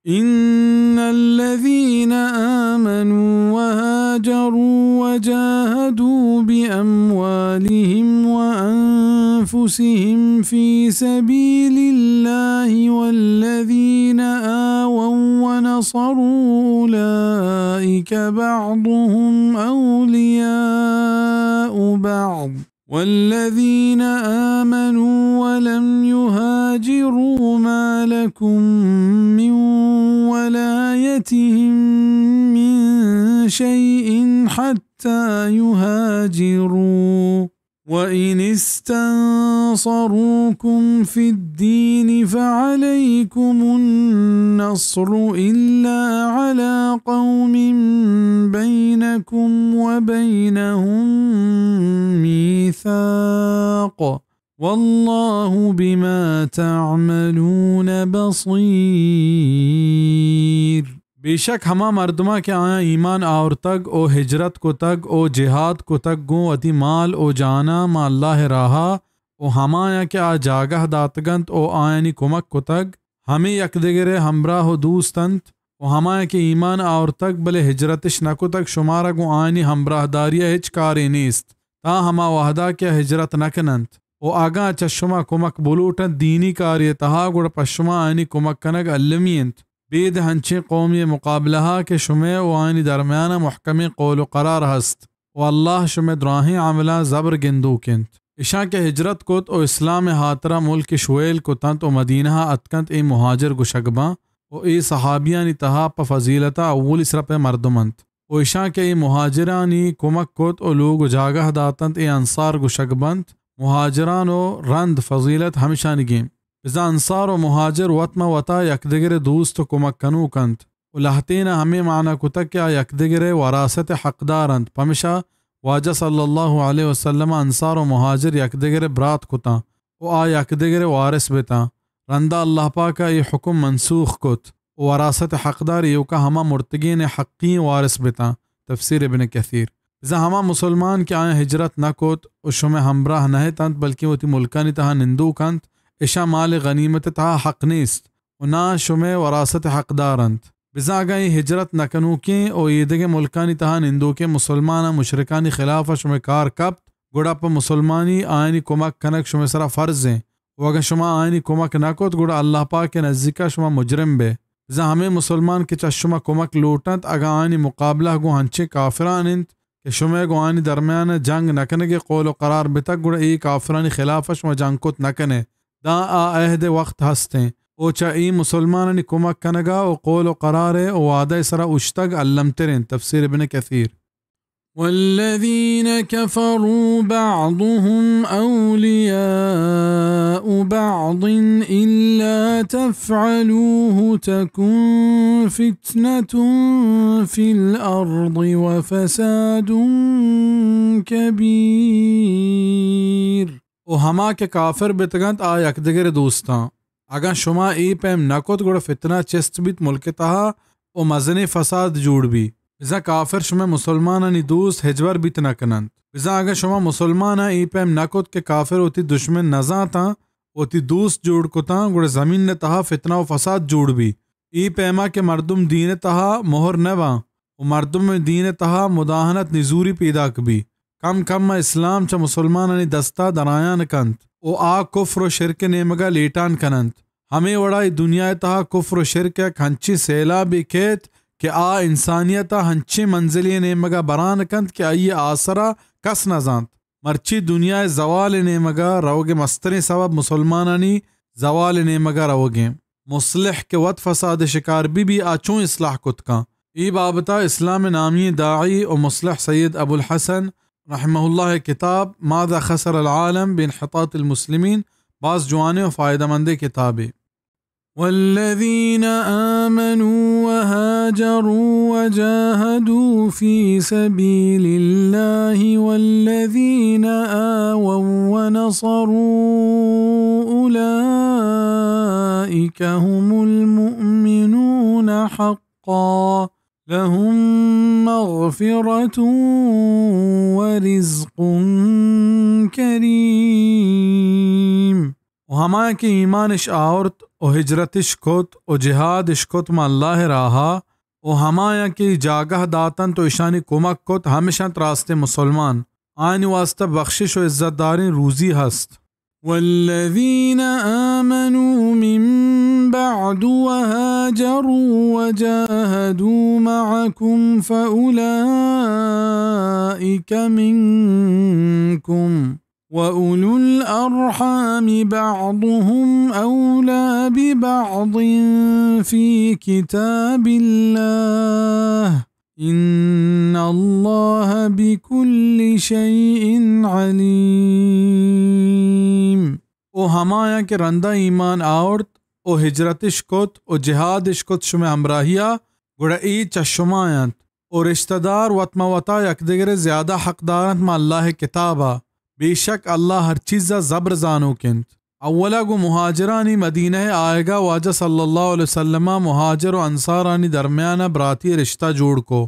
إن الذين آمنوا وهاجروا وجاهدوا بأموالهم وأنفسهم في سبيل الله والذين آووا ونصروا أولئك بعضهم أولياء بعض والذين آمنوا ولم يهاجروا ما لكم من ولايتهم من شيء حتى يهاجروا وإن استنصروكم في الدين فعليكم النصر إلا على قوم بينكم وبينهم ميثاق والله بما تعملون بصير. बेशक हमा मर्दमा के आया ईमान और तक ओ हिजरत को तक ओ जिहाद को तक गो अति माल ओ जाना मा अल्लाह राहा ओ हमाया के आ जागह दातगंत ओ आयनी कुमक को तक हमें यकदिगरे हमरा हो दूस्तंत ओ हमाया के ईमान और तक बले हिजरतिश नको तक शुमारा गो आयनी हमराहदारिया हिच कारी नीस्त ता हमा वहदा के हिजरत नकनंत ओ आगा चशुमा कुमक बुलूटन दीनी कार्य तहा गुड़ पशुमा आयनी कुमक कनक अल्लमियंत बेद हंचे कौमी मुकाबलहा के शुमे व आयनी दरमियाना मुहकमी कौल करार हस्त व अल्लाह शुमे द्राही आमला ज़बर गिंदूकिंत इशा के हिजरत कोत ओ इस्लाम हातरा मुल्क शुएल को तंत ओ मदीना अतकंत ए मुहाजिर गुशगबा ओ ए सहाबियानी तहा प फजीलता अव्वल इसरप मर्दमंत ओ इशा के ए मुहाजिरानी कुमक कोत ओ लोग जागह दातंत ए अंसार गुशगबंत मुहाजिरान ओ रंद फजीलत हमेशा निगेम इज़ा अंसार व मुहाजिर वतमा वता यकदिगरे दूस्त कुमक कनू कंत उलहतीना हमें माना कुतक क्या यकदिगरे वरासत हकदारंत पमिशा वाजा सल्लल्लाहु अलैहि वसल्लम अंसार व मुहाजिर यकदिगरे ब्रात कुता ओ आ यकदिगरे वारिस बेता रंदा अल्लाह पाका ये हुक्म मनसूख कुत वरासत हकदार यो का हमा मुर्तगीन हक़ी वारिस बेता तफसीर इब्न कसीर इज़ा हमा मुसलमान के आया हिजरत न कुत उशुमे हमराह नहे तंत बल्कि वती मुल्कानी तहा निंदू कंत इशा माल गनीमत तहा हक नीस्त उना शुमे वरासत हकदारंत बिजा गई हिजरत नकनू के ओ ईदगे मुल्कानी तहा निंदू के मुसलमान मुशरिकानी खिलाफ शुमे कार कब गुड़ा प मुसलमानी आयनी कुमक कनक शुमे सरा फ़र्ज हैं वगर शुमा आयनी कुमक नकोत गुड़ा अल्लाह पाक के नज़दीका शुमा मुजरिम बे बिजा हमें मुसलमान के चशुमा कुमक लूटंत अगा आयनी मुकाबला गो हंचे काफिरानिंत के शुमे गो आयनी दरमियान जंग नकने के कौल करार बेतक गुड़ा ई काफिरानी खिलाफ शुमा जंग कुत नकने दा अहद वक्त हस्ते ओ चा मुसलमान कुमक कनगा ओ कौल करार ओ वादा सरा उश्तग अल्लम तेरें तफसीर इब्न कसीर वल्लज़ीन कफ़रू बअदुहुम औलियाउ बअदिन इल्ला तफ़अलूहु तकुन फ़ित्नतुन फ़िल अर्दि व फ़सादुन कबीर। ओ हमा के काफिर बितगंत आ यकदिगरे दोस्तां अगर शुमा ई पैम नकोत गुड़ फितना चेस्ट बित मुल्क तहा ओ मजने फसाद जोड़ भी इज़ा काफिर शुमा मुसलमानी दोस्त हिजवर बित नकनंत इज़ा अगर शुमा मुसलमान ई पैम नकोत के काफिर होती दुश्मन नजा ता होती दोस्त जोड़ को ता गुड़ ज़मीन ने तहा फितना व फसाद जोड़ भी ई पैमा के मर्दुम दीन तहा मोहर नवा ओ मर्दुम में दीन तहा मुदाहनत निजूरी पैदा कभी कम कम इस्लाम च मुसलमानी दस्ता दरायान कंत ओ आ कुफ्र शिरक नेमगा लेटान कनंत हमें वड़ा दुनिया तहा कुफ्र शिरक हंची सैला भी खेत कि आ इंसानियत हंची मंजिली नेमगा बरान कंत कि आइए आसरा कस न जानत मर्ची दुनिया जवाल नेमगा रवगे मस्तने सबब मुसलमानी जवाल नेमगा रवगे मुसलिह के वत फसाद शिकार भी आचों इस्लाह कुत का ई बाबता इस्लाम नामी दाई और मुसलिह सैयद अबुल हसन रहमहुल्लाह किताब मादा खसर अलआलम बिनहितात अलमुस्लिमीन बाज़ जुआने और फ़ायदेमंद किताबें वल्लज़ीन आमनू वहाजरू वजाहदू फ़ी सबीलिल्लाहि वल्लज़ीन आवौ वनसरू उलाइका हुमुल मुअमिनून हक़्क़न लहुम मग़फ़िरतुन व रिज़्क़ुन करीम। و hama ki iman ish aort o hijrat ish kot o jihad ish kot ma Allah raha o hama ki jagah datan to ishani komak kot hamishan raste musulman आइन वास्ता बख्शिश और इज्जतदारी रूजी हस्त والذين آمنوا من بعد وهاجروا وجاهدوا معكم فأولئك منكم وأولو الأرحام بعضهم أولى ببعض في كتاب الله إن الله بكل شيء عليم او हमाया के रंदा ईमान आवर्त ओ हिजरतिश कोत ओ जिहादिश कोत शुमे हमराहिया गुड़ा ई चशुमायत ओ रिश्तेदार वतमवता यकदिगरे ज्यादा हकदारत मा अल्लाह किताबा बेशक अल्लाह हर चीज़ा जबर जानो किंत अव्वला गो मुहाजिरानी मदीना आएगा वाजा सल्लल्लाहु अलैहि वसल्लम मुहाजिर और अंसारानी दरमियाना बराती रिश्ता जोड़ को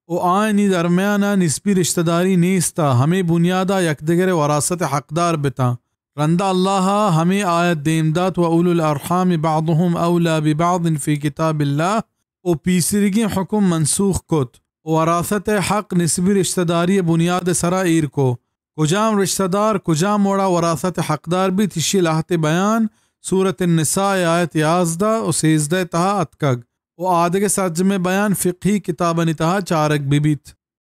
ओ आयनी दरमियाना निस्बी रिश्तेदारी नीस्ता हमें बुनियादा यकदिगरे वरासत हकदार बिता रंदा अल्लाह हमें आयत देमदात व उलुल अरहाम बादहुम औला बिबाद फी किताबिल्लाह ओ पीसरगी हुक्म मनसूख कुत ओ वरासत हक निस्बी रिश्तेदारी बुनियाद सरा ईर को कुजाम रिश्तेदार कुजाम मोड़ा वरासत हकदार भी तिशी लाहते बयान सूरत निसा आयत याजदा और सेजदा तहा अतकग ओ आदे के सज्ज में बयान फ़िक़ही किताबनी तहा चारक बिबित